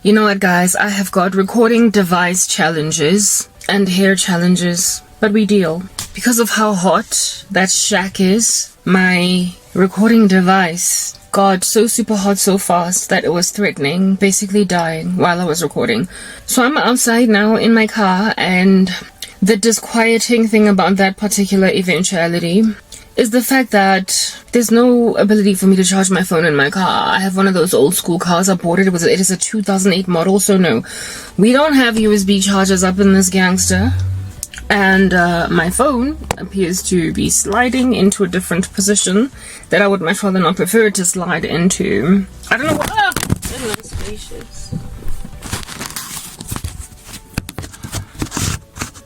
You know what, guys? I have got recording device challenges and hair challenges, but we deal. Because of how hot that shack is, my recording device got so super hot so fast that it was threatening, basically dying while I was recording. So I'm outside now in my car, and the disquieting thing about that particular eventuality is the fact that there's no ability for me to charge my phone in my car. I have one of those old school cars. I bought it. It is a 2008 model, so no. We don't have USB chargers up in this gangster. And my phone appears to be sliding into a different position that I would much rather not prefer it to slide into. I don't know what. Ah! Goodness gracious.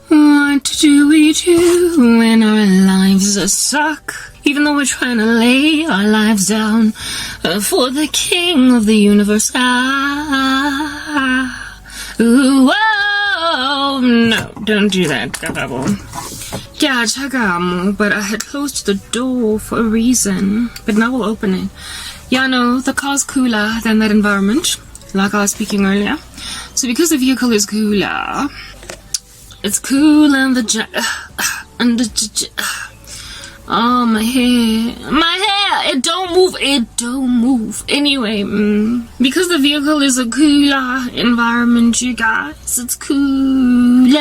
What do we do when our lives suck? Even though we're trying to lay our lives down for the king of the universe. Ooh, oh, no, don't do that, Gabo. Yeah, chagamo, but I had closed the door for a reason. But now we'll open it. Yeah, no, the car's cooler than that environment, like I was speaking earlier. So because the vehicle is cooler, it's cool and the oh, my hair, it don't move, anyway, because the vehicle is a cooler environment, you guys, it's cooler.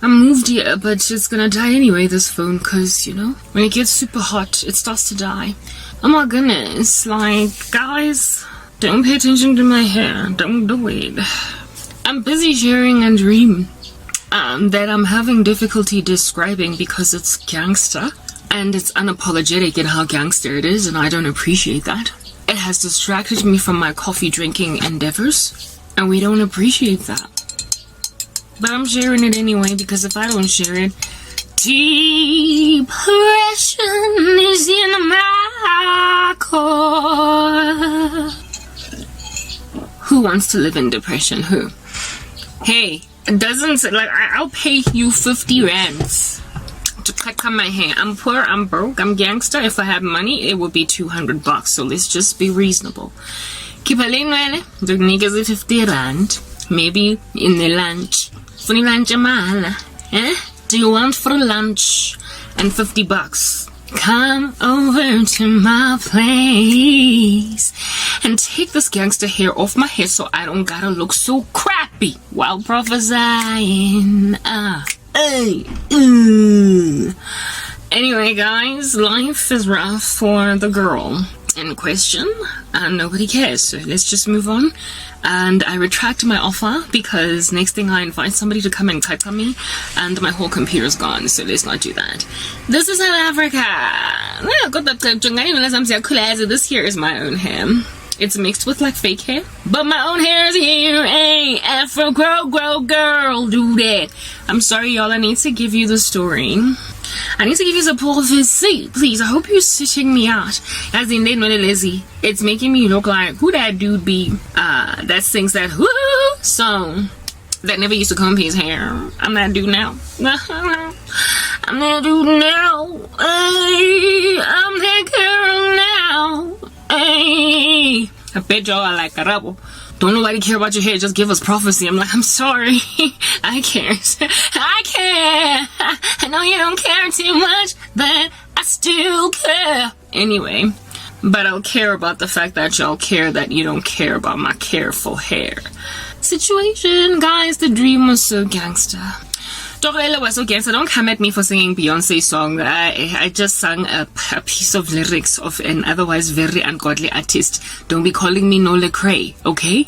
I moved here, but it's gonna die anyway, this phone, cause, you know, when it gets super hot, it starts to die. Oh my goodness, like, guys, don't pay attention to my hair, don't do it. I'm busy sharing a dream that I'm having difficulty describing because it's gangster and it's unapologetic in how gangster it is, and I don't appreciate that. It has distracted me from my coffee drinking endeavors, and we don't appreciate that. But I'm sharing it anyway, because if I don't share it, depression is in my core. Who wants to live in depression? Who? Hey, it doesn't, like, I'll pay you 50 rands to cut my hair. I'm poor, I'm broke, I'm gangster. If I had money, it would be 200 bucks. So let's just be reasonable. Keep a lane, really. The niggas is 50 rand. Maybe in the lunch. For the lunch, eh? Do you want for lunch? And 50 bucks. Come over to my place and take this gangster hair off my head so I don't gotta look so crappy while prophesying. Anyway, guys, life is rough for the girl in question, and nobody cares, so let's just move on. And I retract my offer, because next thing I invite somebody to come and type on me and my whole computer's gone, so let's not do that. This is South Africa. This here is my own hair. It's mixed with like fake hair, but my own hair is here. Hey, Afro grow girl, do that. I'm sorry, y'all, I need to give you the story. I need to give you the prophecy, please. I hope you're sitting me out. As in, it's making me look like who that dude be that sings that whoo song that never used to comb his hair. I'm that dude now. I'm that dude now. Hey, I'm that girl now. Hey, I bet y'all are like a rebel. Don't nobody care about your hair, just give us prophecy. I'm like, I'm sorry. I care. I care. I know you don't care too much, but I still care. Anyway, but I'll care about the fact that y'all care that you don't care about my careful hair situation. Guys, the dream was so gangster. Was so gangster. Don't come at me for singing Beyonce's song. I just sang a piece of lyrics of an otherwise very ungodly artist. Don't be calling me no Lecrae, okay?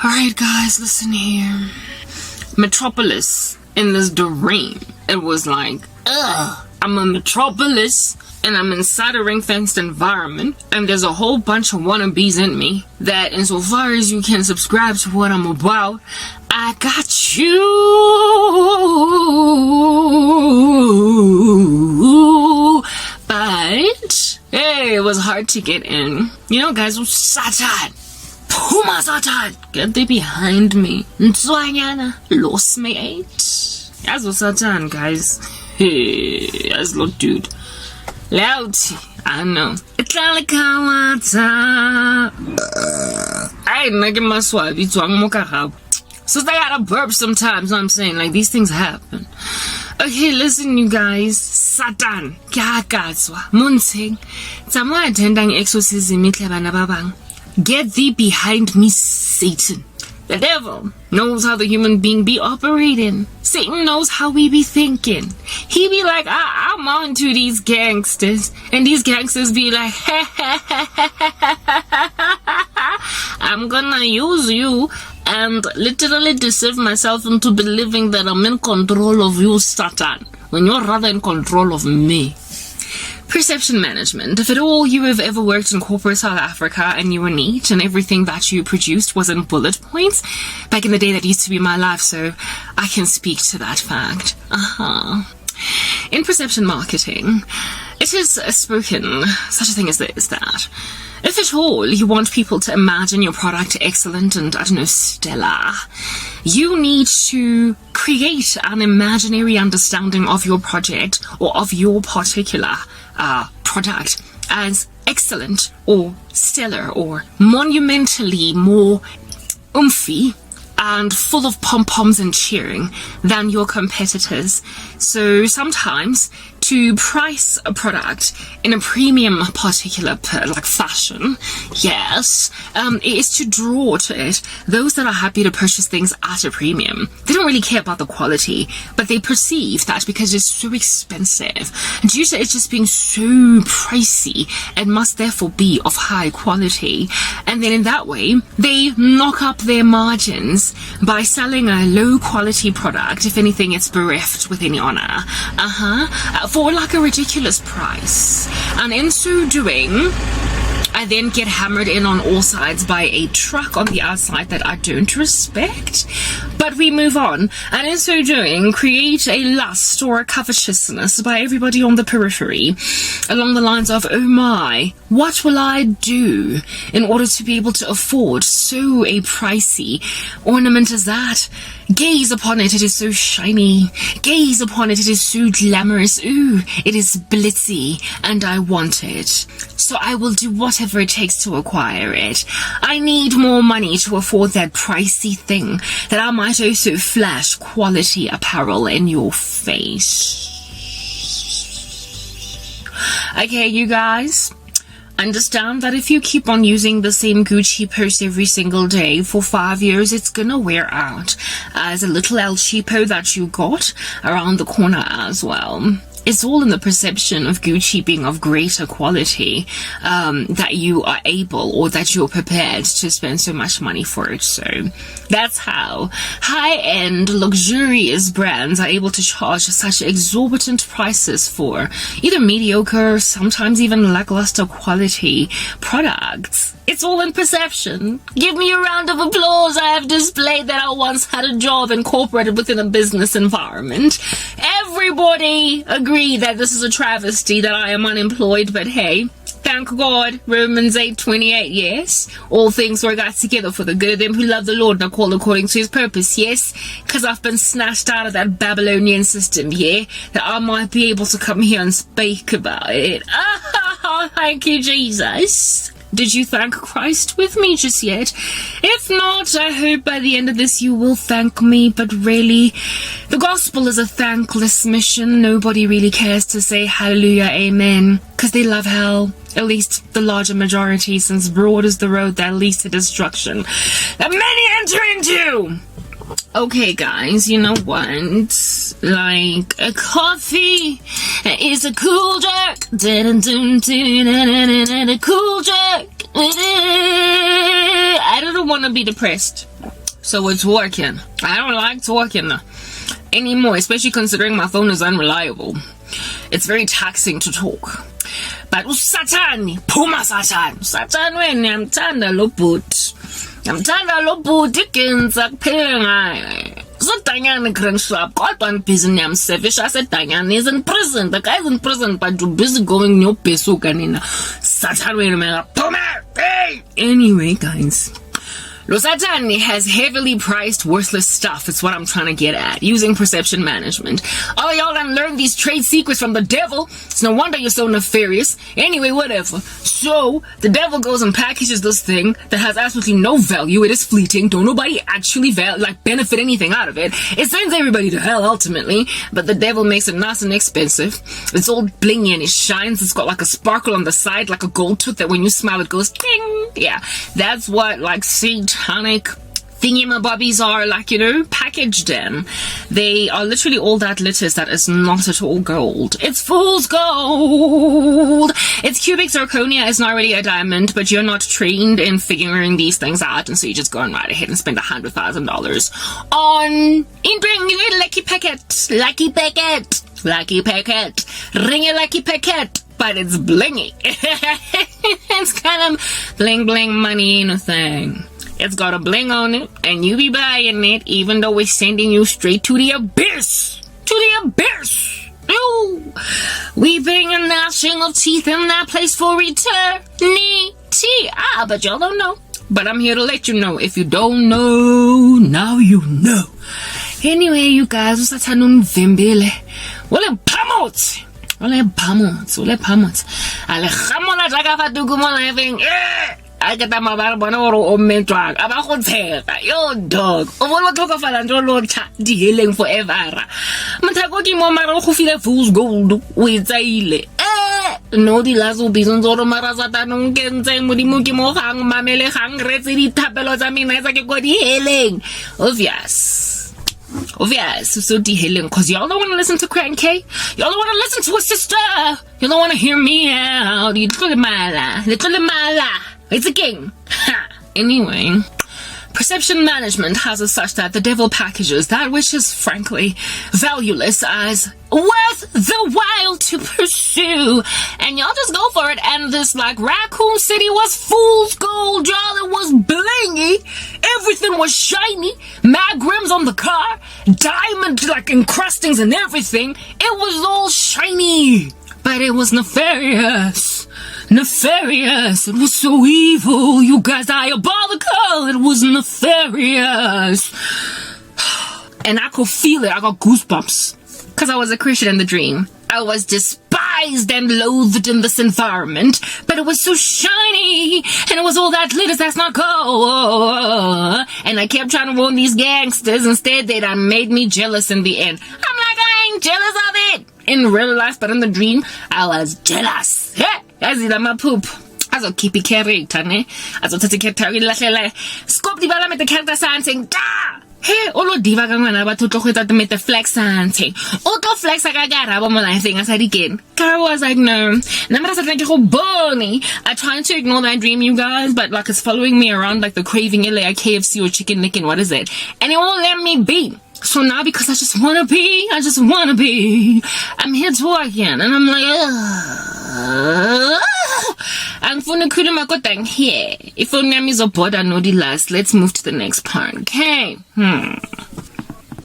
Alright, guys, listen here. Metropolis in this dream. It was like, I'm a metropolis and I'm inside a ring-fenced environment, and there's a whole bunch of wannabes in me that, insofar as you can subscribe to what I'm about, I got you. But hey, it was hard to get in. You know, guys, Satan, Puma Satan, get thee behind me. Ntswanyana lost me 8. As was Satan, guys. Hey, as look, dude. Loud, I know. I nake maswabi tswang mo karabo. So they gotta burp sometimes. I'm saying, like, these things happen. Okay, listen, you guys. Satan, kyakatswa, munsing. Tsamwa attendang exorcism itlebana babang. Get thee behind me, Satan. The devil knows how the human being be operating. Satan knows how we be thinking. He be like, I'm on to these gangsters. And these gangsters be like, I'm gonna use you and literally deceive myself into believing that I'm in control of you, Satan, when you're rather in control of me. Perception management. If at all you have ever worked in corporate South Africa and you were neat and everything that you produced was in bullet points, back in the day that used to be my life, so I can speak to that fact. In perception marketing, it is spoken, such a thing as this, that if at all you want people to imagine your product excellent and, I don't know, stellar, you need to create an imaginary understanding of your project or of your particular product as excellent or stellar or monumentally more oomphy and full of pom-poms and cheering than your competitors. So sometimes to price a product in a premium particular fashion, yes, is to draw to it those that are happy to purchase things at a premium. They don't really care about the quality, but they perceive that because it's so expensive, due to it just being so pricey, it must therefore be of high quality. And then in that way, they knock up their margins by selling a low quality product. If anything, it's bereft with any honor. For like a ridiculous price. And in so doing, I then get hammered in on all sides by a truck on the outside that I don't respect. But we move on, and in so doing, create a lust or a covetousness by everybody on the periphery, along the lines of, oh my, what will I do in order to be able to afford so a pricey ornament as that? Gaze upon it, it is so shiny. Gaze upon it, it is so glamorous. Ooh, it is blitzy, and I want it. So I will do whatever it takes to acquire it. I need more money to afford that pricey thing that I might also flash quality apparel in your face. Okay, you guys, understand that if you keep on using the same Gucci purse every single day for 5 years, it's gonna wear out as a little El Cheapo that you got around the corner as well. It's all in the perception of Gucci being of greater quality, that you are able or that you're prepared to spend so much money for it. So that's how high-end, luxurious brands are able to charge such exorbitant prices for either mediocre, sometimes even lackluster quality products. It's all in perception. Give me a round of applause. I have displayed that I once had a job incorporated within a business environment. Everybody agree that this is a travesty that I am unemployed, but hey, thank God, Romans 8:28, yes. All things work out together for the good of them who love the Lord and are called according to his purpose, yes. Because I've been snatched out of that Babylonian system, yeah, that I might be able to come here and speak about it. Thank you, Jesus. Did you thank Christ with me just yet? If not, I hope by the end of this you will thank me, but really, the gospel is a thankless mission. Nobody really cares to say hallelujah, amen, because they love hell. At least the larger majority, since broad is the road that leads to destruction that many enter into. Okay, guys, you know what? Like, a coffee is a cool jerk. A cool jerk. I don't want to be depressed, so it's working. I don't like talking anymore, especially considering my phone is unreliable. It's very taxing to talk. But Satan, Puma Satan. Satan, when I'm tanda lo boot. I'm tanda lo boot, ikenza kuphela ngayo. So Diane Grand Shop got one busy I'm selfish. I said Diane is in prison. The guy's in prison, but you're busy going your peso canina. Satan, wait a minute. Puma! Hey! Anyway, guys. Lo Satani has heavily priced worthless stuff. It's what I'm trying to get at. Using perception management. All of y'all done learned these trade secrets from the devil. It's no wonder you're so nefarious. Anyway, whatever. So, the devil goes and packages this thing that has absolutely no value. It is fleeting. Don't nobody actually benefit anything out of it. It sends everybody to hell ultimately. But the devil makes it nice and expensive. It's all blingy and it shines. It's got like a sparkle on the side, like a gold tooth that when you smile it goes ding. Yeah, that's what like satanic thingamabobbies are, like, you know, packaged in. They are literally all that litters that is not at all gold. It's fool's gold. It's cubic zirconia. It's not really a diamond, but you're not trained in figuring these things out, and so you just go and right ahead and spend $100,000 on bring your lucky packet, ring your lucky packet. But it's blingy. It's kind of bling bling money ain't a thing. It's got a bling on it, and you be buying it, even though it's sending you straight to the abyss. To the abyss. Ooh. Weeping and gnashing of teeth in that place for eternity. But y'all don't know. But I'm here to let you know. If you don't know, now you know. Anyway, you guys, usathanda umvimbile. Wole pamot. Ole pamot. Ale khamola jaaka fa tukumo living. I get that mabara bona o mentwa. Aba go tshega. Yo dog. O bona tlhokafala ntlo lo tha di healing forever. Mthako ke mo mara go file fool's gold. O itsaile. No di lazo bizon zoro mara satano ke ntse modimo ke mo gang mamele gang retse di thapelo tsa mina tsa ke go di healing. Obvious, so de-healing, because y'all don't want to listen to Crank K. Y'all don't want to listen to a sister. You don't want to hear me out. Little mala. It's a game. Anyway, perception management has as such that the devil packages that which is frankly valueless as worth the while to pursue, and y'all just go for it. And this like Raccoon City was fool's gold, y'all. It was blingy, everything was shiny, mag rims on the car, diamond like encrustings and everything. It was all shiny, but it was nefarious. It was so evil, you guys, diabolical. It was nefarious. And I could feel it. I got goosebumps. Because I was a Christian in the dream. I was despised and loathed in this environment, but it was so shiny, and it was all that glitters that's not gold. And I kept trying to warn these gangsters. Instead, they done made me jealous in the end. I'm like, I ain't jealous of it in real life, but in the dream, I was jealous. As in my poop. Also keep it character, ne? Also take character, scope the bala with the character saying, da! Hey, olo diva ka ngwana ba tlotlo go etsa the flex something. Auto flex ka gara ba mo thing as again. Kara was like, no. Namara sa go bony. I tried to ignore that dream, you guys, but like it's following me around like the craving LA KFC or chicken licking, what is it? And it won't let me be. So now because I just wanna be, I'm here to again, and I'm like, I'm gonna quit my good thing here. If only I'm bored, I know the last. Let's move to the next part, okay?